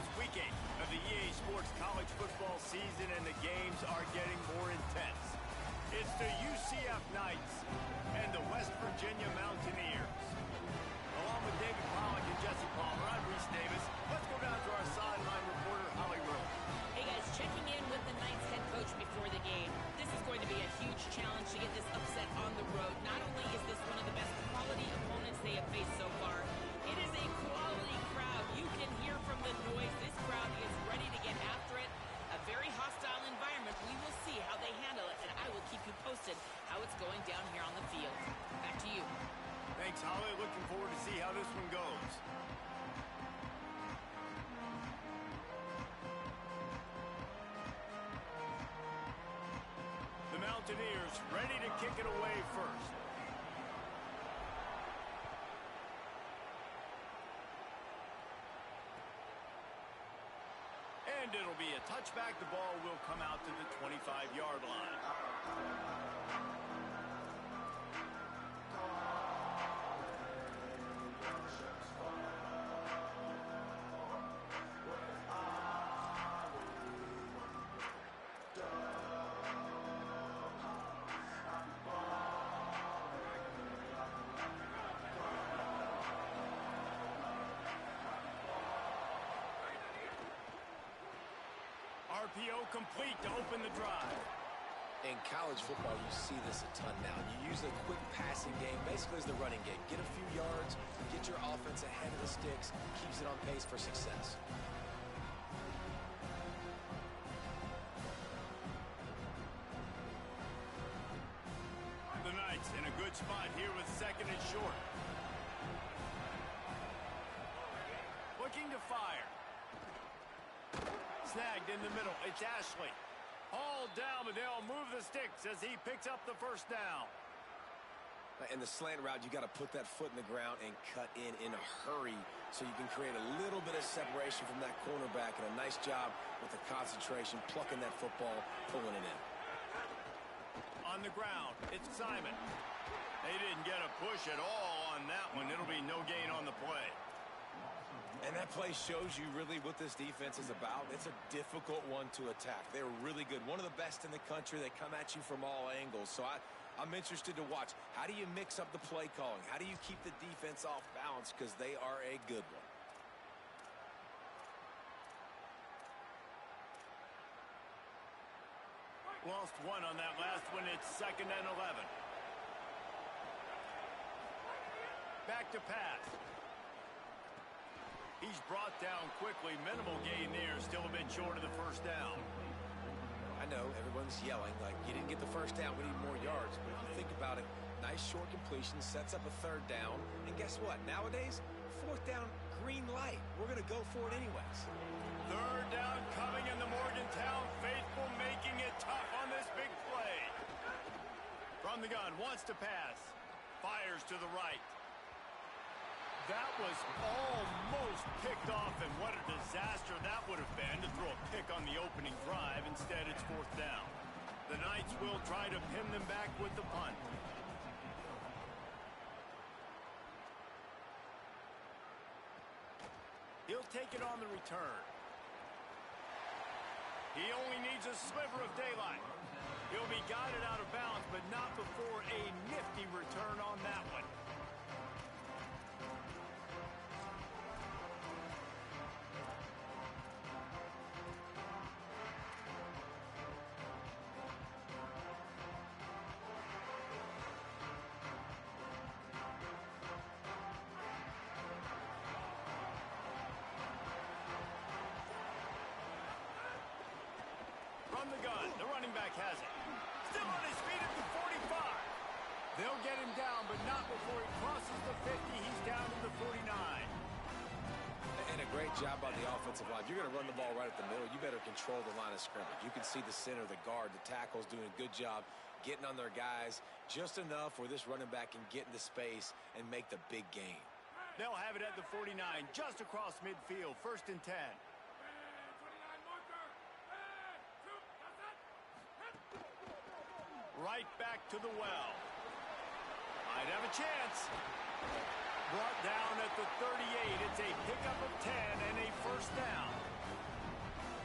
It's week 8 of the EA Sports college football season, and the games are getting more intense. It's the UCF Knights and the West Virginia Mountaineers. Along with David Pollack and Jesse Palmer, I'm Reese Davis. Let's go down to our sideline reporter, Holly Rowe. Hey guys, checking in with the Knights head coach before the game. This is going to be a huge challenge to get this upset on the road. Not only is this one of the best quality opponents they have faced so far, it is a quality crowd. You can hear from the noise. This crowd is ready to get after it. A very hostile environment. We will see how they handle it, and I will keep you posted how it's going down here on the field. Back to you. Thanks, Holly. Looking forward to see how this one goes. The Mountaineers ready to kick it away first. And it'll be a touchback. The ball will come out to the 25-yard line. RPO complete to open the drive. In college football, you see this a ton now. You use a quick passing game, basically as the running game. Get a few yards, get your offense ahead of the sticks, keeps it on pace for success. The Knights in a good spot here with second and short. Looking to fire. Snagged in the middle. It's Ashley. Hauled down, but they'll move the sticks as he picks up the first down. In the slant route, you got to put that foot in the ground and cut in a hurry so you can create a little bit of separation from that cornerback, and a nice job with the concentration, plucking that football, pulling it in. On the ground, it's Simon. They didn't get a push at all on that one. It'll be no gain on the play. And that play shows you really what this defense is about. It's a difficult one to attack. They're really good. One of the best in the country. They come at you from all angles. So I'm interested to watch. How do you mix up the play calling? How do you keep the defense off balance? Because they are a good one. Lost one on that last one. It's 2nd and 11. Back to pass. He's brought down quickly. Minimal gain there. Still a bit short of the first down. I know everyone's yelling like, you didn't get the first down, we need more yards. But if you think about it, nice short completion, sets up a third down. And guess what? Nowadays, fourth down, green light. We're going to go for it anyways. Third down coming in the Morgantown faithful, making it tough on this big play. From the gun, wants to pass. Fires to the right. That was almost picked off, and what a disaster that would have been to throw a pick on the opening drive. Instead, it's fourth down. The Knights will try to pin them back with the punt. He'll take it on the return. He only needs a sliver of daylight. He'll be guided out of bounds, but not before a nifty return on that one. From the gun, the running back has it. Still on his feet at the 45. They'll get him down, but not before he crosses the 50. He's down to the 49. And a great job by the offensive line. You're going to run the ball right at the middle. You better control the line of scrimmage. You can see the center, the guard, the tackles doing a good job getting on their guys just enough where this running back can get into space and make the big gain. They'll have it at the 49, just across midfield, 1st and 10. Right back to the well. Might have a chance. Brought down at the 38. It's a pickup of 10 and a first down.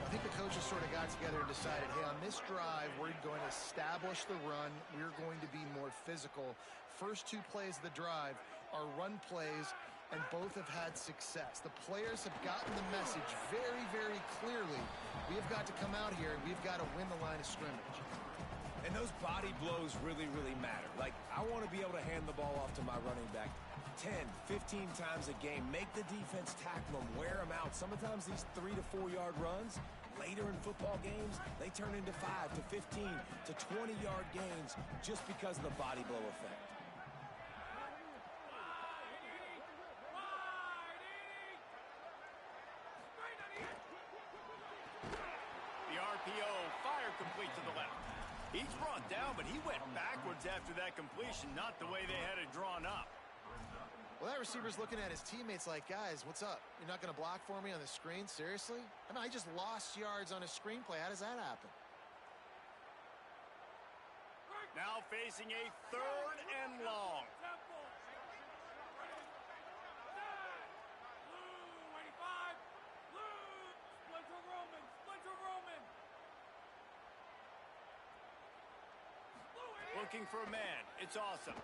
I think the coaches sort of got together and decided, hey, on this drive, we're going to establish the run. We're going to be more physical. First 2 plays of the drive are run plays, and both have had success. The players have gotten the message very, very clearly. We have got to come out here, and we've got to win the line of scrimmage. And those body blows really, really matter. Like, I want to be able to hand the ball off to my running back 10, 15 times a game. Make the defense tackle them, wear them out. Sometimes these 3 to 4 yard runs, later in football games, they turn into 5 to 15 to 20 yard gains just because of the body blow effect. The RPO fire complete to the left. He's brought down, but he went backwards after that completion, not the way they had it drawn up. Well, that receiver's looking at his teammates like, guys, what's up? You're not going to block for me on the screen? Seriously? I mean, I just lost yards on a screenplay. How does that happen? Now facing a 3rd and long. Looking for a man. It's awesome.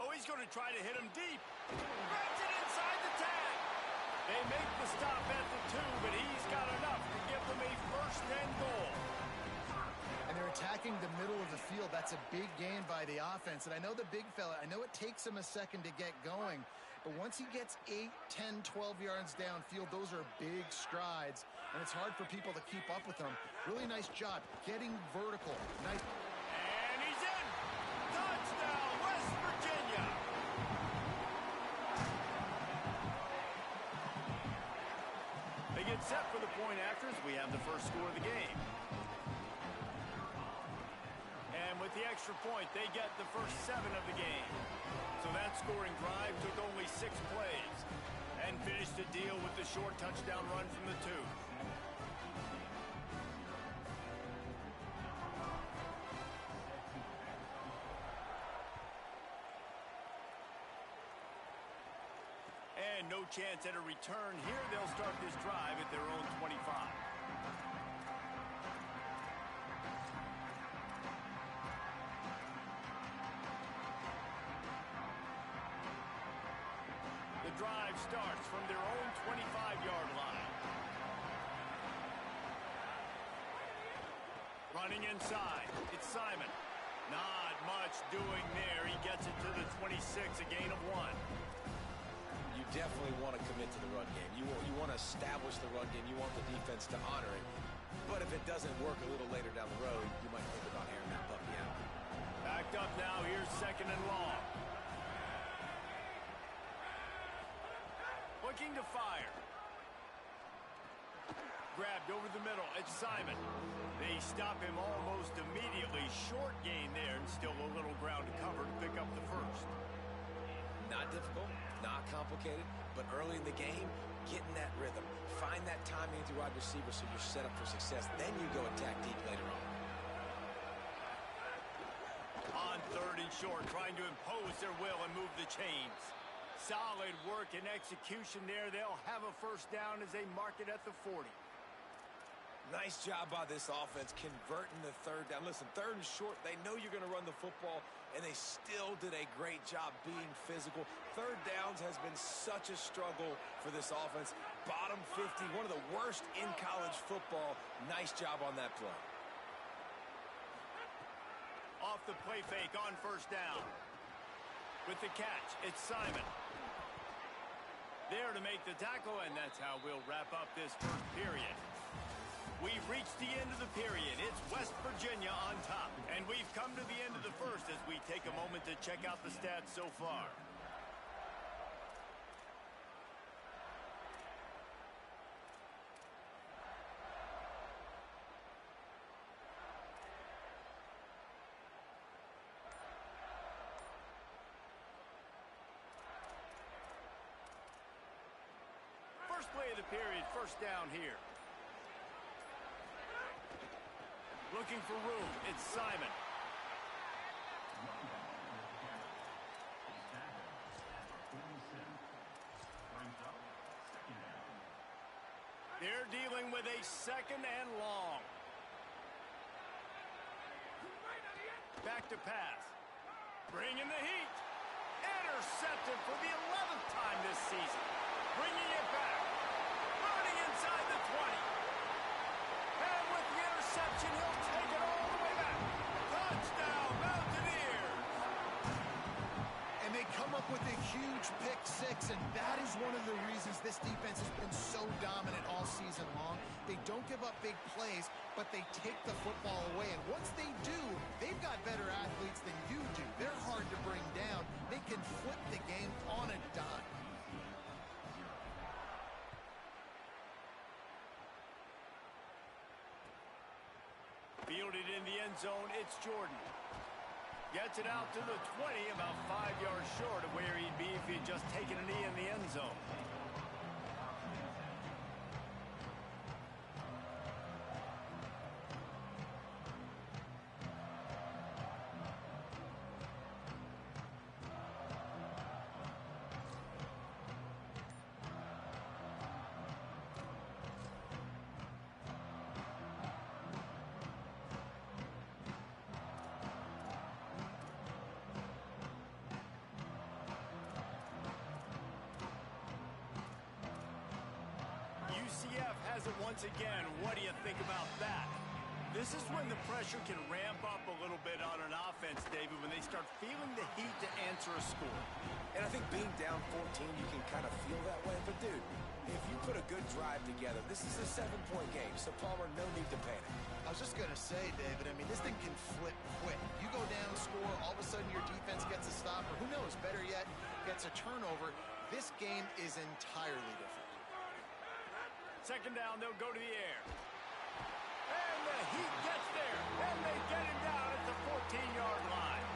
Oh, he's going to try to hit him deep. Grabs it inside the tag. They make the stop at the 2, but he's got enough to give them a first and goal. And they're attacking the middle of the field. That's a big gain by the offense. And I know the big fella, I know it takes him a second to get going, but once he gets 8, 10, 12 yards downfield, those are big strides, and it's hard for people to keep up with them. Really nice job getting vertical. Nice. And he's in. Touchdown, West Virginia. They get set for the point after as we have the first score of the game. And with the extra point, they get the first 7 of the game. So that scoring drive took only 6 plays and finished the deal with the short touchdown run from the 2. And no chance at a return here. They'll start this drive at their own 25. The drive starts from their own 25-yard line. Running inside, it's Simon. Not much doing there. He gets it to the 26, a gain of 1. You definitely want to commit to the run game. You want to establish the run game. You want the defense to honor it. But if it doesn't work a little later down the road, you might think about airing that puppy out. Backed up now. Here's 2nd and long. Looking to fire. Grabbed over the middle. It's Simon. They stop him almost immediately. Short gain there and still a little ground to cover to pick up the first. Not difficult, not complicated, but early in the game, get in that rhythm. Find that timing with your wide receiver so you're set up for success. Then you go attack deep later on. On 3rd and short, trying to impose their will and move the chains. Solid work and execution there. They'll have a first down as they mark it at the 40. Nice job by this offense converting the 3rd down. Listen, 3rd and short, they know you're going to run the football, and they still did a great job being physical. 3rd downs has been such a struggle for this offense. Bottom 50, one of the worst in college football. Nice job on that play. Off the play fake on first down. With the catch, it's Simon. There to make the tackle, and that's how we'll wrap up this first period. We've reached the end of the period. It's West Virginia on top. And we've come to the end of the first as we take a moment to check out the stats so far. First play of the period, first down here. Looking for room, it's Simon. with a 2nd and long. Back to pass. Bringing the heat. Intercepted for the 11th time this season. Bringing it back. Running inside the 20. And with the interception, he'll take it all the way back. Touchdown, Mountaineers. And they come up with a huge pick six, and that is one of the reasons this defense has been so dominant all season long. They don't give up big plays, but they take the football away. And once they do, they've got better athletes than you do. They're hard to bring down. They can flip the game on a dime. Fielded in the end zone, it's Jordan. Gets it out to the 20, about 5 yards short of where he'd be if he'd just taken a knee in the end zone. UCF has it once again. What do you think about that? This is when the pressure can ramp up a little bit on an offense, David, when they start feeling the heat to answer a score. And I think being down 14, you can kind of feel that way. But, dude, if you put a good drive together, this is a 7-point game, so Palmer, no need to panic. I was just going to say, David, I mean, this thing can flip quick. You go down, score, all of a sudden your defense gets a stop, or who knows, better yet, gets a turnover. This game is entirely different. 2nd down, they'll go to the air. And the heat gets there, and they get him down at the 14-yard line.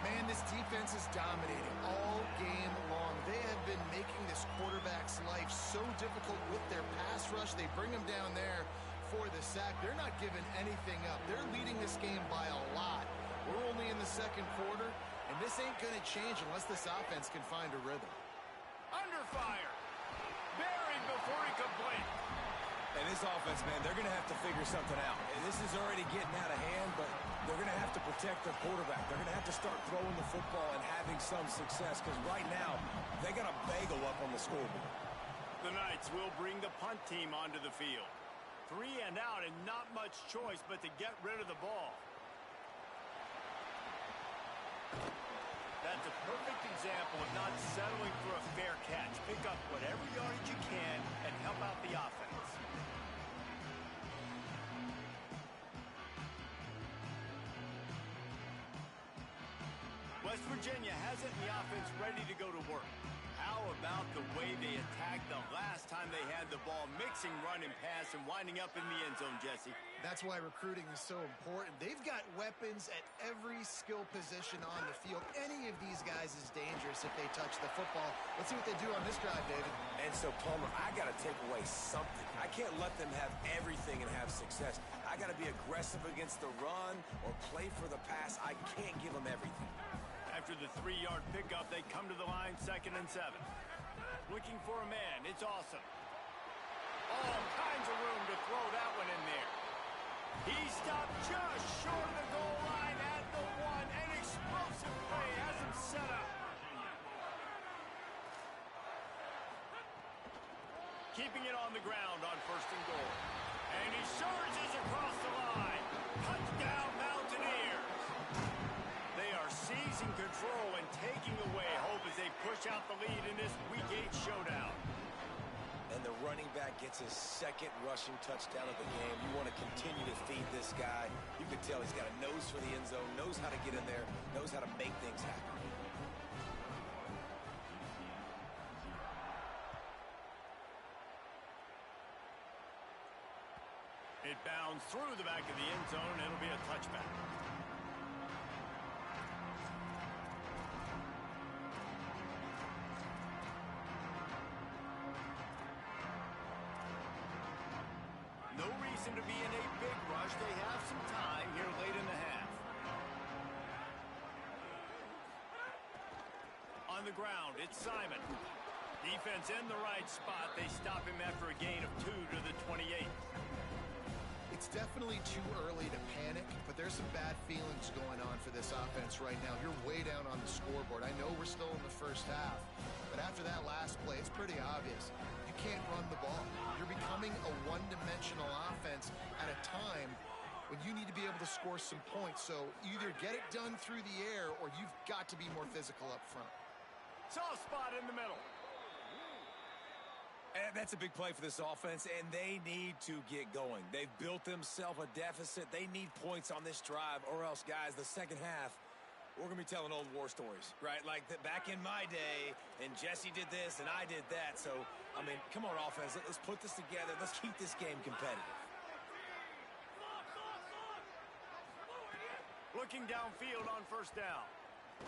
Man, this defense is dominating all game long. They have been making this quarterback's life so difficult with their pass rush. They bring him down there for the sack. They're not giving anything up. They're leading this game by a lot. We're only in the 2nd quarter, and this ain't going to change unless this offense can find a rhythm. Under fire. Buried before he could blink. And this offense, man, they're going to have to figure something out. And this is already getting out of hand, but they're going to have to protect their quarterback. They're going to have to start throwing the football and having some success, because right now, they got a bagel up on the scoreboard. The Knights will bring the punt team onto the field. 3 and out, and not much choice but to get rid of the ball. That's a perfect example of not settling for a fair catch. Pick up whatever yardage you can and help out the offense. West Virginia has it, and the offense ready to go to work. How about the way they attacked the last time they had the ball, mixing run and pass and winding up in the end zone, Jesse? That's why recruiting is so important. They've got weapons at every skill position on the field. Any of these guys is dangerous if they touch the football. Let's see what they do on this drive, David. And so, Palmer, I got to take away something. I can't let them have everything and have success. I got to be aggressive against the run or play for the pass. I can't give them everything. After the 3-yard pickup, they come to the line, 2nd and 7. Looking for a man. It's Awesome. All kinds of room to throw that one in there. He stopped just short of the goal line at the 1. An explosive play has him set up. Keeping it on the ground on 1st and goal. And he surges across the line. Touchdown, Mountaineers. They are seizing control and taking away hope as they push out the lead in this Week 8 showdown. And the running back gets his 2nd rushing touchdown of the game. You want to continue to feed this guy. You can tell he's got a nose for the end zone, knows how to get in there, knows how to make things happen. It bounds through the back of the end zone. It'll be a touchback. No reason to be in a big rush. They have some time here late in the half. On the ground, it's Simon. Defense in the right spot. They stop him after a gain of 2 to the 28. It's definitely too early to panic, but there's some bad feelings going on for this offense right now. You're way down on the scoreboard. I know we're still in the first half, but after that last play, it's pretty obvious. You can't run the ball. You're becoming a one-dimensional offense at a time when you need to be able to score some points. So either get it done through the air or you've got to be more physical up front. Soft spot in the middle. And that's a big play for this offense, and they need to get going. They've built themselves a deficit. They need points on this drive, or else, guys, the second half, we're going to be telling old war stories, right? Like back in my day, and Jesse did this, and I did that. So, I mean, come on, offense. Let's put this together. Let's keep this game competitive. Looking downfield on first down.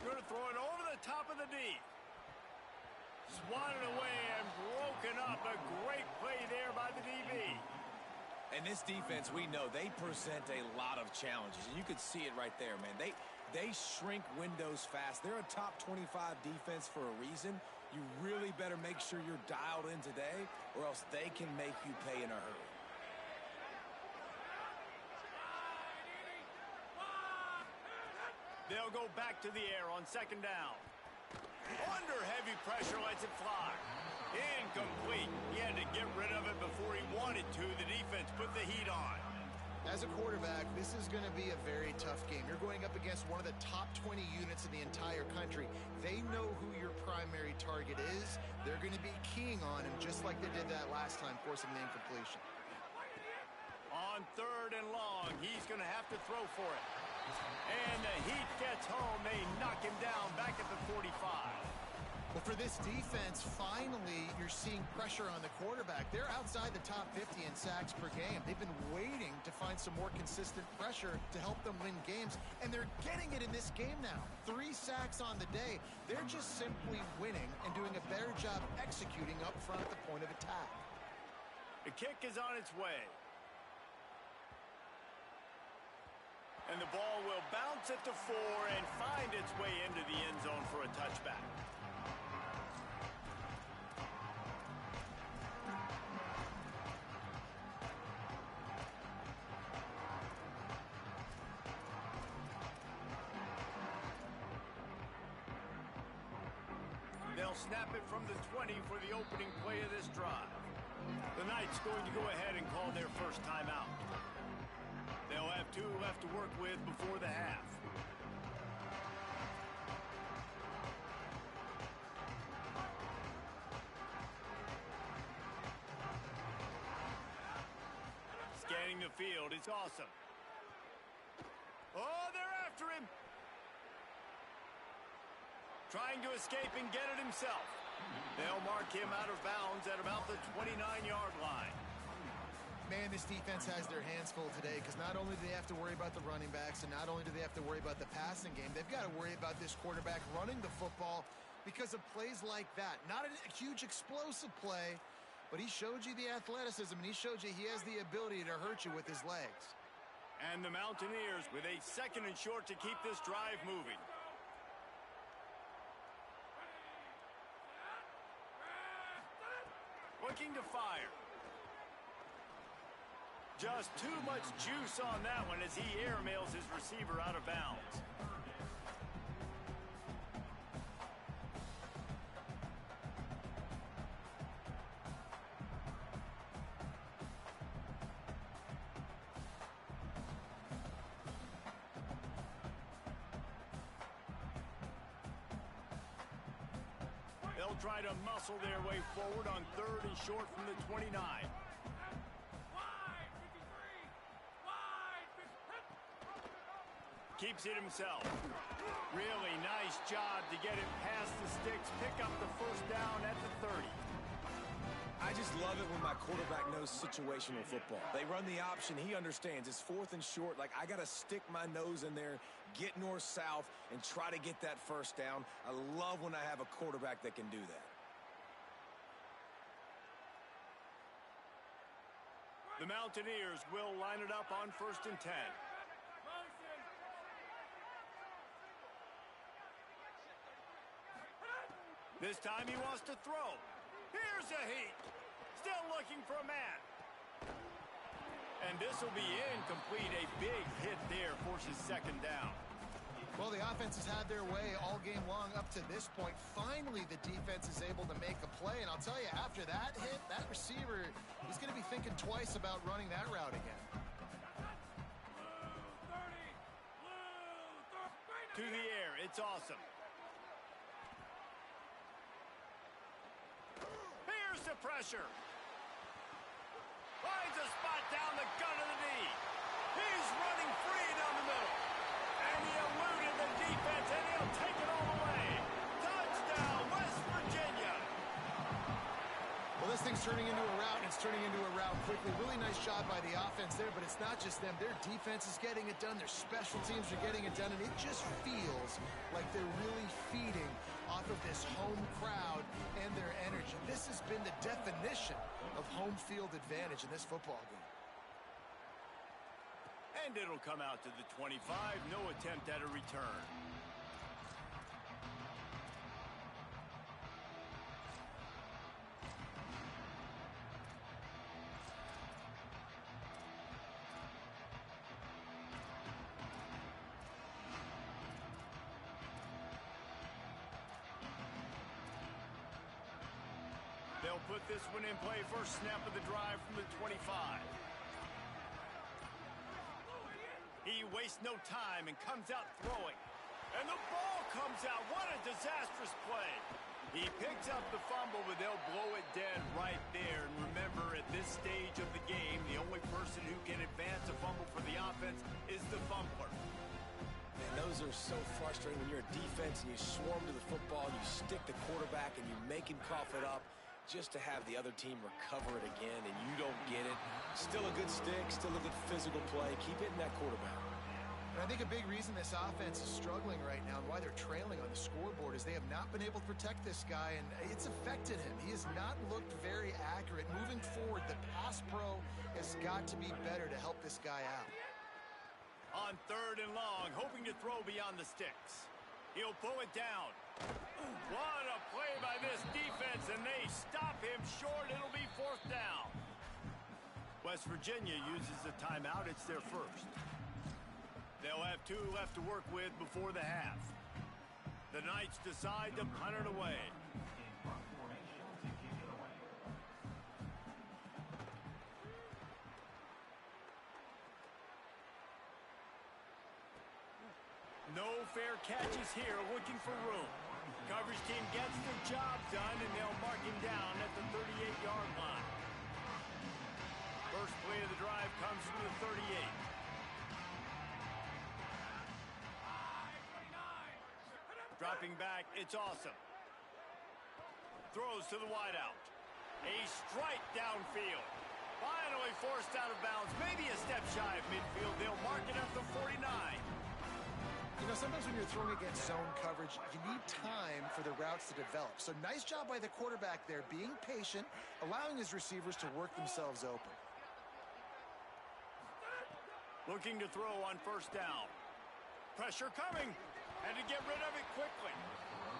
Going to throw it over the top of the D. Swatted away and broken up. A great play there by the DB. And this defense, we know, they present a lot of challenges. And you could see it right there, man. They shrink windows fast. They're a top 25 defense for a reason. You really better make sure you're dialed in today, or else they can make you pay in a hurry. They'll go back to the air on second down. Under heavy pressure, lets it fly. Incomplete. He had to get rid of it before he wanted to. The defense put the heat on. As a quarterback, this is going to be a very tough game. You're going up against one of the top 20 units in the entire country. They know who your primary target is. They're going to be keying on him just like they did that last time, forcing the incompletion. On third and long, he's going to have to throw for it. And the heat gets home. They knock him down back at the 45. Well, for this defense, finally, you're seeing pressure on the quarterback. They're outside the top 50 in sacks per game. They've been waiting to find some more consistent pressure to help them win games, and they're getting it in this game now. 3 sacks on the day. They're just simply winning and doing a better job executing up front at the point of attack. The kick is on its way. And the ball will bounce at the 4 and find its way into the end zone for a touchback. They'll snap it from the 20 for the opening play of this drive. The Knights going to go ahead and call their first timeout. They'll have 2 left to work with before the half. Scanning the field, it's awesome. Oh, they're after him. Trying to escape and get it himself. They'll mark him out of bounds at about the 29-yard line. Man, this defense has their hands full today because not only do they have to worry about the running backs and not only do they have to worry about the passing game, they've got to worry about this quarterback running the football because of plays like that. Not a huge explosive play, but he showed you the athleticism and he showed you he has the ability to hurt you with his legs. And the Mountaineers with a second and short to keep this drive moving. Looking to fire. Just too much juice on that one as he airmails his receiver out of bounds. They'll try to muscle their way forward on third and short from the 29. Keeps it himself. Really nice job to get it past the sticks, pick up the first down at the 30. I just love it when my quarterback knows situational football. They run the option. He understands. It's fourth and short. Like, I got to stick my nose in there, get north-south, and try to get that first down. I love when I have a quarterback that can do that. The Mountaineers will line it up on first and 10. This time he wants to throw. Here's a heat. Still looking for a man. And this will be incomplete. A big hit there forces second down. Well, the offense has had their way all game long up to this point. Finally, the defense is able to make a play. And I'll tell you, after that hit, that receiver, he's going to be thinking twice about running that route again. To the air, it's awesome. Here's the pressure. Finds a spot down the gun of the knee. He's running free down the middle. And he eluded the defense, and he'll take it all the way. Touchdown, West Virginia. Well, this thing's turning into a route, and it's turning into a route quickly. Really nice job by the offense there, but it's not just them. Their defense is getting it done. Their special teams are getting it done, and it just feels like they're really feeding off of this home crowd and their energy. This has been the definition of home field advantage in this football game. And it'll come out to the 25. No attempt at a return. They'll put this one in play. First snap of the drive from the 25. He wastes no time and comes out throwing. And the ball comes out. What a disastrous play. He picks up the fumble, but they'll blow it dead right there. And remember, at this stage of the game, the only person who can advance a fumble for the offense is the fumbler. And those are so frustrating when you're a defense and you swarm to the football, you stick the quarterback, and you make him cough it up just to have the other team recover it again, and you don't get it. Still a good stick, still a good physical play. Keep hitting that quarterback. And I think a big reason this offense is struggling right now and why they're trailing on the scoreboard is they have not been able to protect this guy, and it's affected him. He has not looked very accurate. Moving forward, the pass pro has got to be better to help this guy out. On third and long, hoping to throw beyond the sticks. He'll pull it down. What a play by this defense, and they stop him short. It'll be fourth down. West Virginia uses a timeout. It's their first. They'll have 2 left to work with before the half. The Knights decide to punt it away. No fair catches here, looking for room. Coverage team gets the job done, and they'll mark him down at the 38-yard line. First play of the drive comes from the 38. Dropping back, it's awesome. Throws to the wideout. A strike downfield. Finally forced out of bounds, maybe a step shy of midfield. They'll mark it at the 49. You know, sometimes when you're throwing against zone coverage, you need time for the routes to develop. So nice job by the quarterback there, being patient, allowing his receivers to work themselves open. Looking to throw on first down. Pressure coming, and to get rid of it quickly.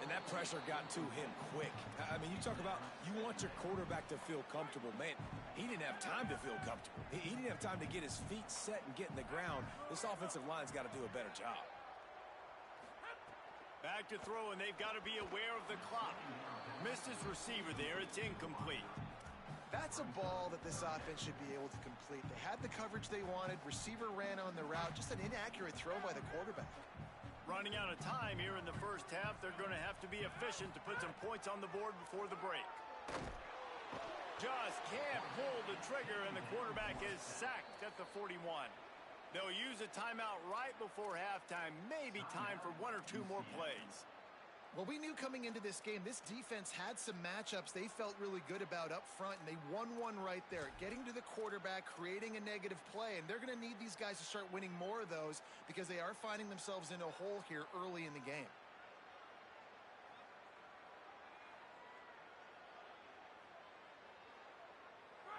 And that pressure got to him quick. I mean, you talk about you want your quarterback to feel comfortable. Man, he didn't have time to feel comfortable. He didn't have time to get his feet set and get in the ground. This offensive line's got to do a better job. Back to throw, and they've got to be aware of the clock. Missed his receiver there. It's incomplete. That's a ball that this offense should be able to complete. They had the coverage they wanted. Receiver ran on the route. Just an inaccurate throw by the quarterback. Running out of time here in the first half. They're going to have to be efficient to put some points on the board before the break. Just can't pull the trigger, and the quarterback is sacked at the 41. They'll use a timeout right before halftime. Maybe time for 1 or 2 more plays. Well, we knew coming into this game, this defense had some matchups they felt really good about up front, and they won one right there. Getting to the quarterback, creating a negative play, and they're going to need these guys to start winning more of those because they are finding themselves in a hole here early in the game.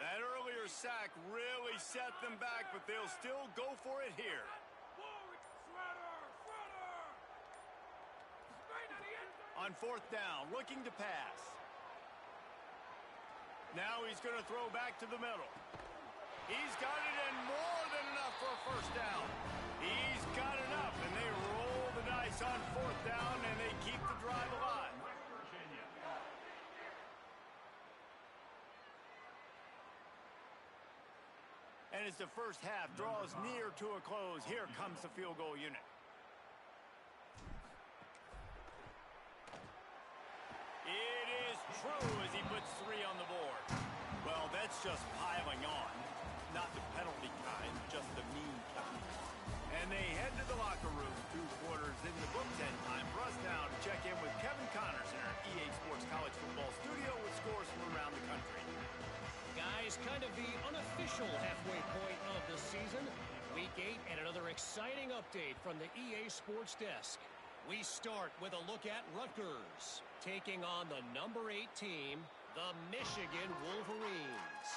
That earlier sack really set them back, but they'll still go for it here. On fourth down, looking to pass. Now he's going to throw back to the middle. He's got it and more than enough for a first down. He's got enough, and they roll the dice on fourth down, and they keep the drive alive. And as the first half draws near to a close, here comes the field goal unit. It is true as he puts 3 on the board. Well, that's just piling on. Not the penalty kind, just the mean kind. And they head to the locker room. 2 quarters in the books, and time for us now to check in with Kevin Connors in our EA Sports College Football studio with scores from around the country. Guys, kind of the unofficial halfway point of the season. Week 8 and another exciting update from the EA Sports desk. We start with a look at Rutgers, taking on the number 8 team, the Michigan Wolverines.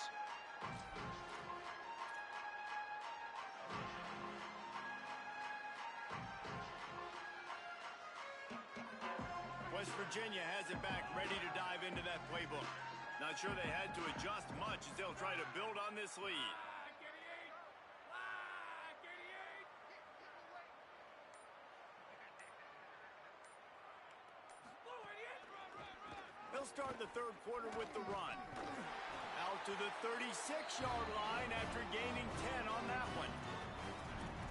West Virginia has it back, ready to dive into that playbook. Not sure they had to adjust much as they'll try to build on this lead. They'll start the third quarter with the run. Out to the 36-yard line after gaining 10 on that one.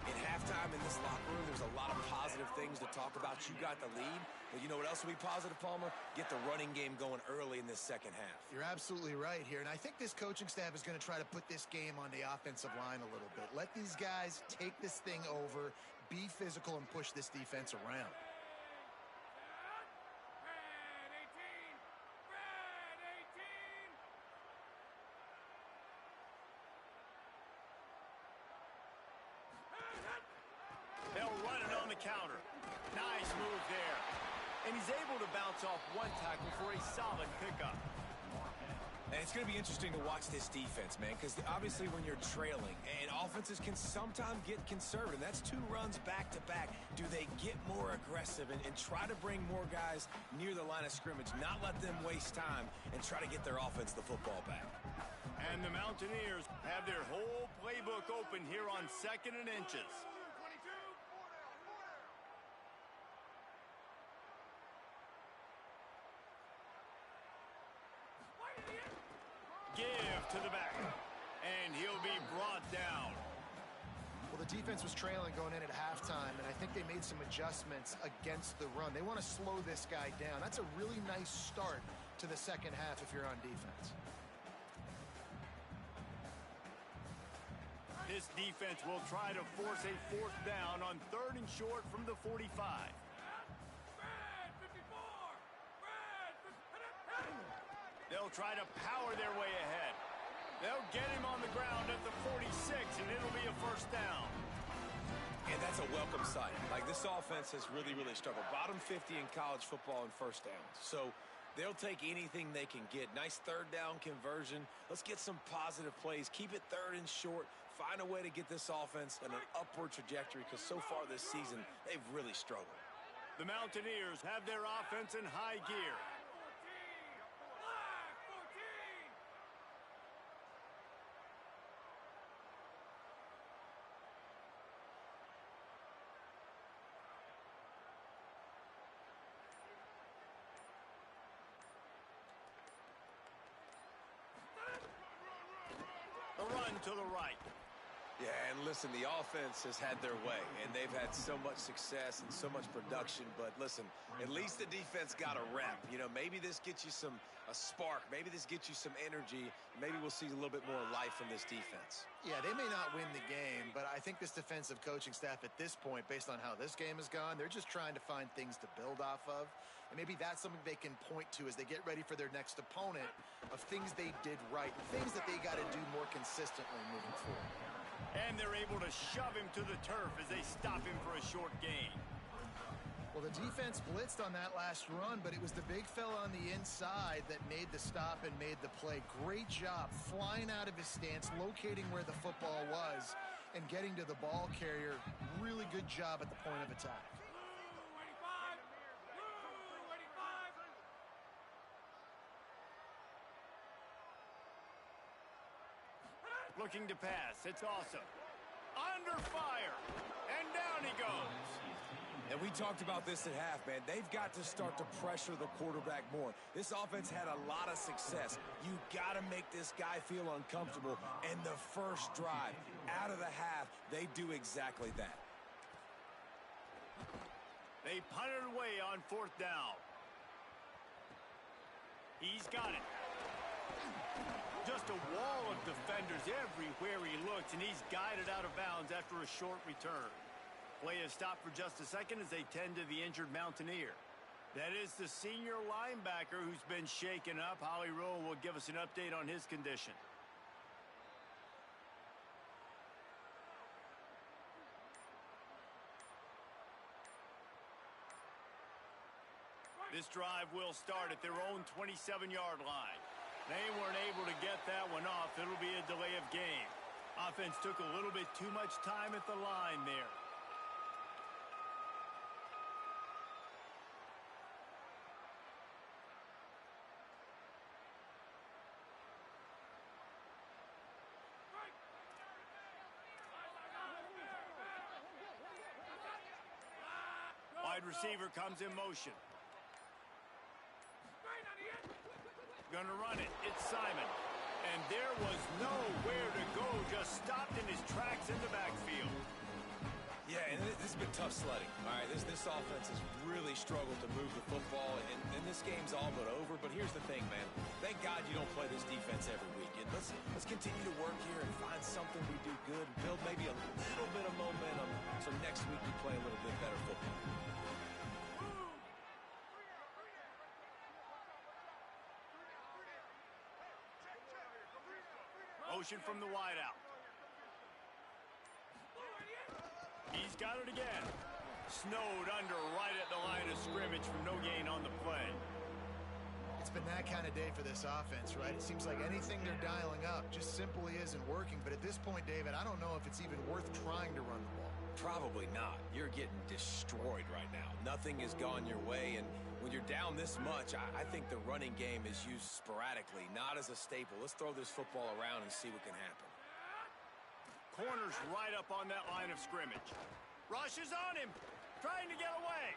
At halftime in this locker room, there's a lot of positive things to talk about. You got the lead, but you know what else will be positive, Palmer? Get the running game going early in this second half. You're absolutely right here, and I think this coaching staff is going to try to put this game on the offensive line a little bit. Let these guys take this thing over, be physical, and push this defense around. They'll run it on the counter. Nice move there. And he's able to bounce off one tackle for a solid pickup. And it's going to be interesting to watch this defense, man, because obviously when you're trailing, and offenses can sometimes get conservative. That's 2 runs back-to-back. Do they get more aggressive and try to bring more guys near the line of scrimmage, not let them waste time, and try to get their offense the football back? And the Mountaineers have their whole playbook open here on 2nd and inches. Give to the back, and he'll be brought down. Well, the defense was trailing going in at halftime, and I think they made some adjustments against the run. They want to slow this guy down. That's a really nice start to the second half if you're on defense. This defense will try to force a 4th down on 3rd and short from the 45. They'll try to power their way ahead. They'll get him on the ground at the 46, and it'll be a first down. And that's a welcome sight. Like, this offense has really, really struggled. Bottom 50 in college football in first downs. So they'll take anything they can get. Nice 3rd down conversion. Let's get some positive plays. Keep it 3rd and short. Find a way to get this offense in an upward trajectory, because so far this season, they've really struggled. The Mountaineers have their offense in high gear. The run to the right. Yeah, and listen, the offense has had their way, and they've had so much success and so much production. But listen, at least the defense got a rep. You know, maybe this gets you a spark. Maybe this gets you some energy. Maybe we'll see a little bit more life from this defense. Yeah, they may not win the game, but I think this defensive coaching staff at this point, based on how this game has gone, they're just trying to find things to build off of. And maybe that's something they can point to as they get ready for their next opponent, of things they did right, things that they got to do more consistently moving forward. And they're able to shove him to the turf as they stop him for a short gain. Well, the defense blitzed on that last run, but it was the big fella on the inside that made the stop and made the play. Great job flying out of his stance, locating where the football was, and getting to the ball carrier. Really good job at the point of attack. Looking to pass. It's awesome. Under fire. And down he goes. And we talked about this at half, man. They've got to start to pressure the quarterback more. This offense had a lot of success. You got to make this guy feel uncomfortable. And the first drive, out of the half, they do exactly that. They punted away on 4th down. He's got it. Just a wall of defenders everywhere he looks, and he's guided out of bounds after a short return. Play is stopped for just a second as they tend to the injured Mountaineer. That is the senior linebacker who's been shaken up. Holly Rowe will give us an update on his condition. This drive will start at their own 27-yard line. They weren't able to get that one off. It'll be a delay of game. Offense took a little bit too much time at the line there. Wide receiver comes in motion. Gonna run it. It's Simon. And there was nowhere to go. Just stopped in his tracks in the backfield. Yeah, and this has been tough sledding. All right, this offense has really struggled to move the football, and this game's all but over. But here's the thing, man. Thank God you don't play this defense every week. And let's continue to work here and find something we do good and build maybe a little bit of momentum so next week we play a little bit better football. Motion from the wideout. He's got it again. Snowed under right at the line of scrimmage from no gain on the play. It's been that kind of day for this offense, right? It seems like anything they're dialing up just simply isn't working. But at this point, David, I don't know if it's even worth trying to run the ball. Probably not. You're getting destroyed right now. Nothing has gone your way, and when you're down this much, I think the running game is used sporadically, not as a staple. Let's throw this football around and see what can happen. Corner's right up on that line of scrimmage. Rush is on him, trying to get away.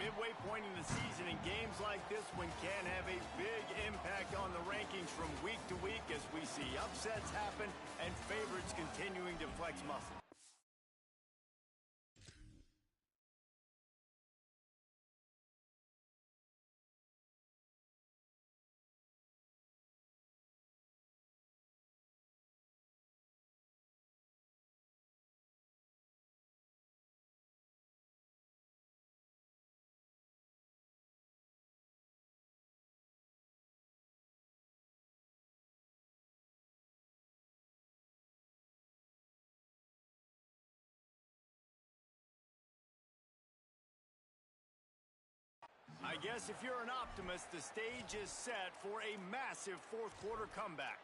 Midway point in the season, and games like this one can have a big impact on the rankings from week to week as we see upsets happen and favorites continuing to flex muscle. I guess if you're an optimist, the stage is set for a massive fourth quarter comeback.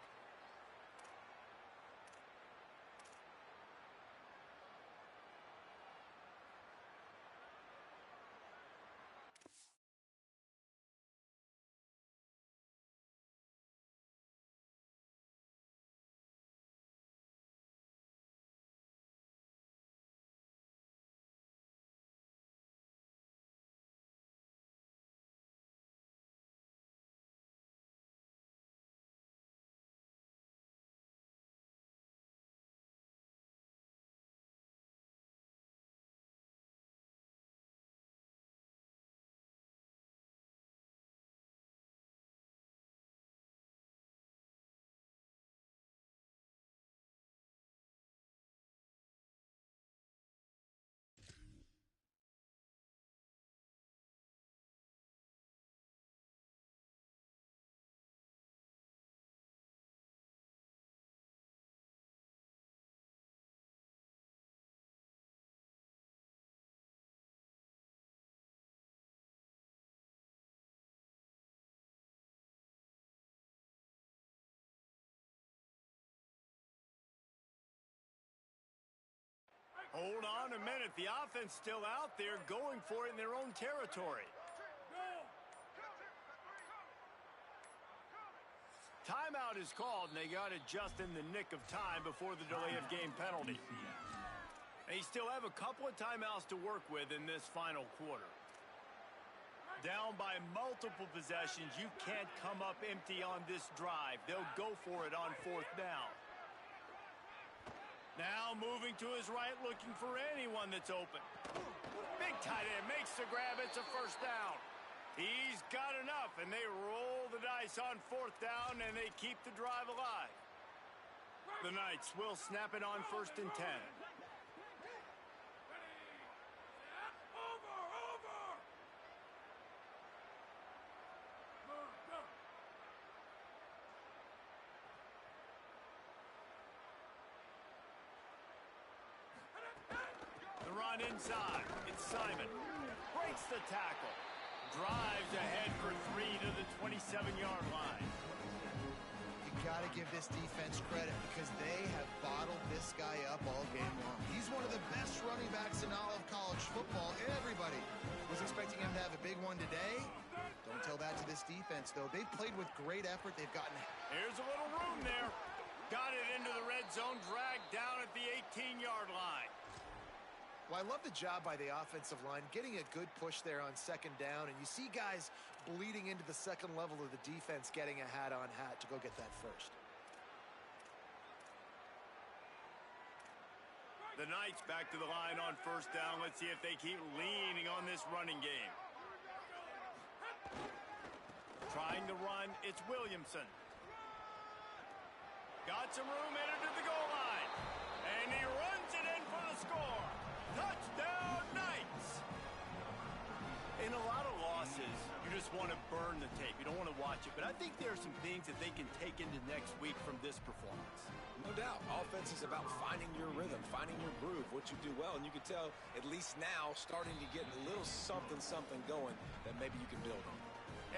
Hold on a minute. The offense still out there going for it in their own territory. Timeout is called, and they got it just in the nick of time before the delay of game penalty. They still have a couple of timeouts to work with in this final quarter. Down by multiple possessions, you can't come up empty on this drive. They'll go for it on 4th down. Now moving to his right, looking for anyone that's open. Big tight end makes the grab. It's a 1st down. He's got enough, and they roll the dice on 4th down, and they keep the drive alive. The Knights will snap it on 1st and 10. The run inside. It's Simon. Breaks the tackle. Drives ahead for 3 to the 27-yard line. You got to give this defense credit because they have bottled this guy up all game long. He's one of the best running backs in all of college football. Everybody was expecting him to have a big one today. Don't tell that to this defense, though. They've played with great effort. They've gotten... Here's a little room there. Got it into the red zone, dragged down at the 18-yard line. Well, I love the job by the offensive line, getting a good push there on 2nd down, and you see guys bleeding into the 2nd level of the defense getting a hat-on-hat to go get that 1st. The Knights back to the line on 1st down. Let's see if they keep leaning on this running game. Trying to run, it's Williamson. Got some room, entered to the goal line. And he runs it in for the score. Touchdown, Knights! In a lot of losses, you just want to burn the tape. You don't want to watch it. But I think there are some things that they can take into next week from this performance. No doubt. Offense is about finding your rhythm, finding your groove, what you do well. And you can tell, at least now, starting to get a little something going that maybe you can build on.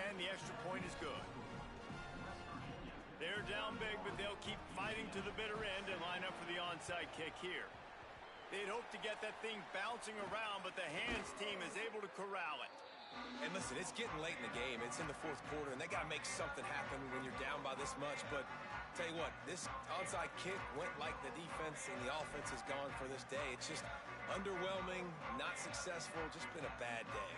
And the extra point is good. They're down big, but they'll keep fighting to the bitter end and line up for the onside kick here. They'd hope to get that thing bouncing around, but the hands team is able to corral it. And listen, it's getting late in the game. It's in the 4th quarter, and they got to make something happen when you're down by this much. But tell you what, this onside kick went like the defense and the offense is gone for this day. It's just underwhelming, not successful, just been a bad day.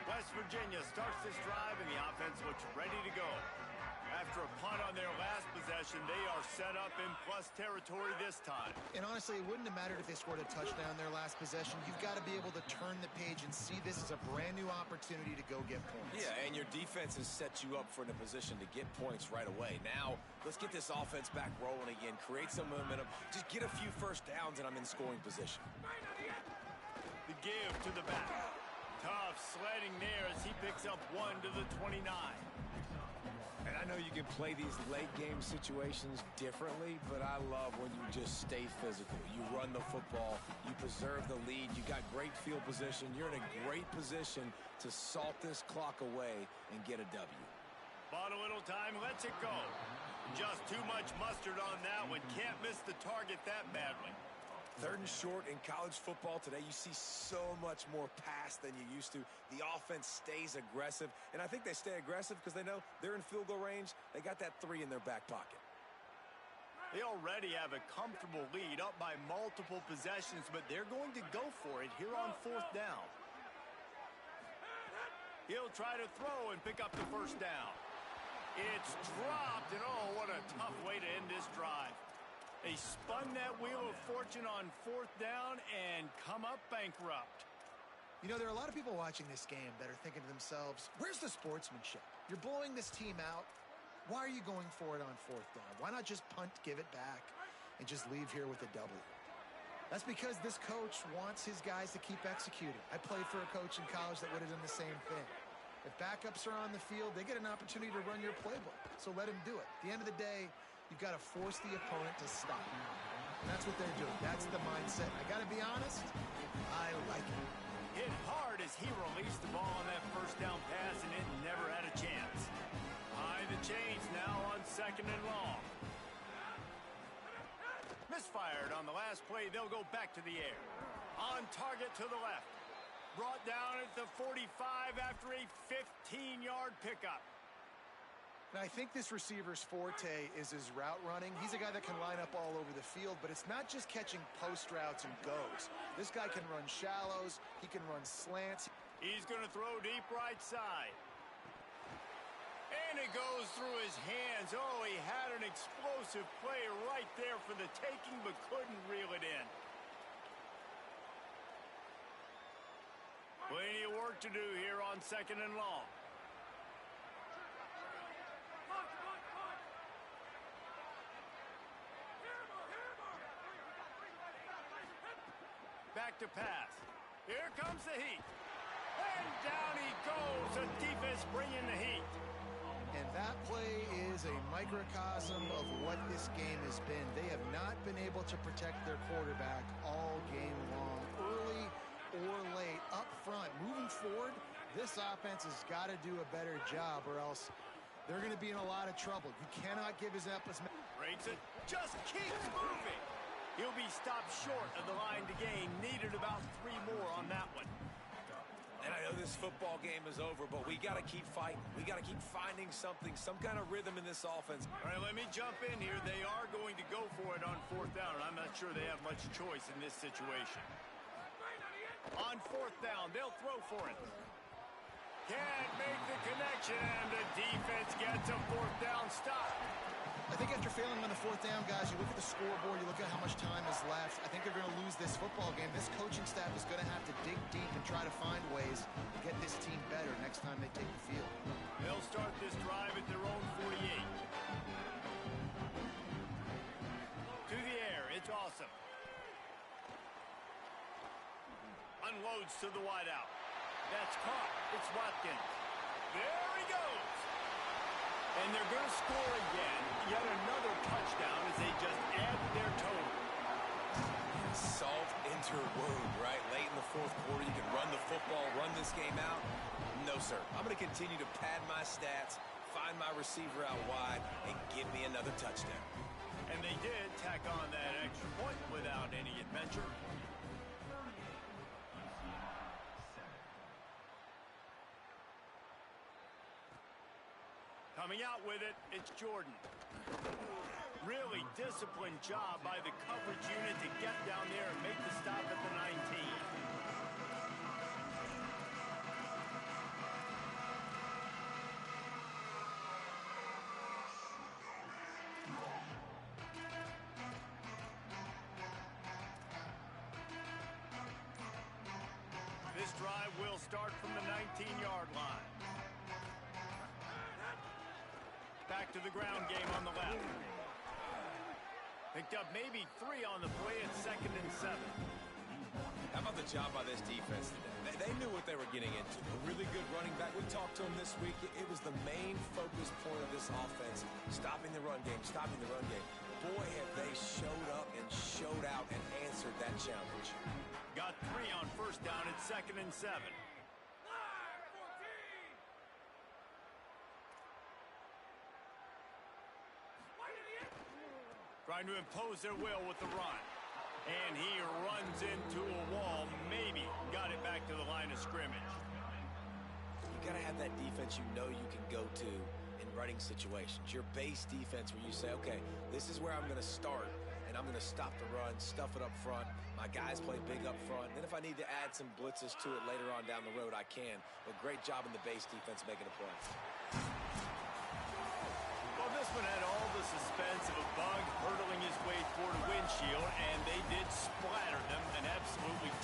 West Virginia starts this drive, and the offense looks ready to go. After a punt on their last possession, they are set up in plus territory this time. And honestly, it wouldn't have mattered if they scored a touchdown their last possession. You've got to be able to turn the page and see this as a brand new opportunity to go get points. Yeah, and your defense has set you up for a position to get points right away. Now, let's get this offense back rolling again, create some momentum, just get a few 1st downs, and I'm in scoring position. The give to the back. Tough sledding there as he picks up 1 to the 29. And I know you can play these late game situations differently, but I love when you just stay physical. You run the football, you preserve the lead, you got great field position, you're in a great position to salt this clock away and get a W. Bought a little time, lets it go. Just too much mustard on that one. Can't miss the target that badly. 3rd and short in college football today. You see so much more pass than you used to. The offense stays aggressive, and I think they stay aggressive because they know they're in field goal range. They got that 3 in their back pocket. They already have a comfortable lead up by multiple possessions, but they're going to go for it here on 4th down. He'll try to throw and pick up the 1st down. It's dropped, and oh, what a tough way to end this drive. They spun that wheel of fortune on 4th down and come up bankrupt. You know, there are a lot of people watching this game that are thinking to themselves, where's the sportsmanship? You're blowing this team out. Why are you going for it on 4th down? Why not just punt, give it back, and just leave here with a W? That's because this coach wants his guys to keep executing. I played for a coach in college that would have done the same thing. If backups are on the field, they get an opportunity to run your playbook. So let him do it. At the end of the day, you've got to force the opponent to stop. And that's what they're doing. That's the mindset. I got to be honest, I like it. Hit hard as he released the ball on that 1st down pass, and it never had a chance. Behind the chains now on 2nd and long. Misfired on the last play. They'll go back to the air. On target to the left. Brought down at the 45 after a 15-yard pickup. Now, I think this receiver's forte is his route running. He's a guy that can line up all over the field, but it's not just catching post routes and goes. This guy can run shallows. He can run slants. He's going to throw deep right side. And it goes through his hands. Oh, he had an explosive play right there for the taking, but couldn't reel it in. Plenty of work to do here on 2nd and long. Back to pass. Here comes the heat. And down he goes. The defense bringing the heat. And that play is a microcosm of what this game has been. They have not been able to protect their quarterback all game long. Early or late, up front, moving forward, this offense has got to do a better job or else they're going to be in a lot of trouble. You cannot give his Epis. Breaks it, just keeps moving. He'll be stopped short of the line to gain. Needed about 3 more on that one. And I know this football game is over, but we got to keep fighting. We got to keep finding something, some kind of rhythm in this offense. All right, let me jump in here. They are going to go for it on 4th down, and I'm not sure they have much choice in this situation. On 4th down, they'll throw for it. Can't make the connection, and the defense gets a 4th down stop. I think after failing on the 4th down, guys, you look at the scoreboard, you look at how much time is left. I think they're going to lose this football game. This coaching staff is going to have to dig deep and try to find ways to get this team better next time they take the field. They'll start this drive at their own 48. To the air, it's awesome. Unloads to the wideout. That's caught. It's Watkins. There he goes. And they're going to score again. Yet another touchdown as they just add to their total. Salt into her wound, right? Late in the 4th quarter, you can run the football, run this game out. No, sir. I'm going to continue to pad my stats, find my receiver out wide, and give me another touchdown. And they did tack on that extra point without any adventure. Coming out with it, it's Jordan. Really disciplined job by the coverage unit to get down there and make the stop at the 19. This drive will start from the 19-yard line. Back to the ground game on the left. Picked up maybe 3 on the play at 2nd and 7. How about the job by this defense today? They knew what they were getting into. A really good running back. We talked to him this week. It was the main focus point of this offense. Stopping the run game, stopping the run game. Boy, have they showed up and showed out and answered that challenge. Got 3 on 1st down at 2nd and 7. Trying to impose their will with the run. And he runs into a wall. Maybe got it back to the line of scrimmage. You got to have that defense you know you can go to in running situations. Your base defense where you say, okay, this is where I'm going to start, and I'm going to stop the run, stuff it up front. My guys play big up front. Then if I need to add some blitzes to it later on down the road, I can. But great job in the base defense making a play. Well, this one had all the suspense of a bug hurtling his way toward a windshield, and they did splatter them and absolutely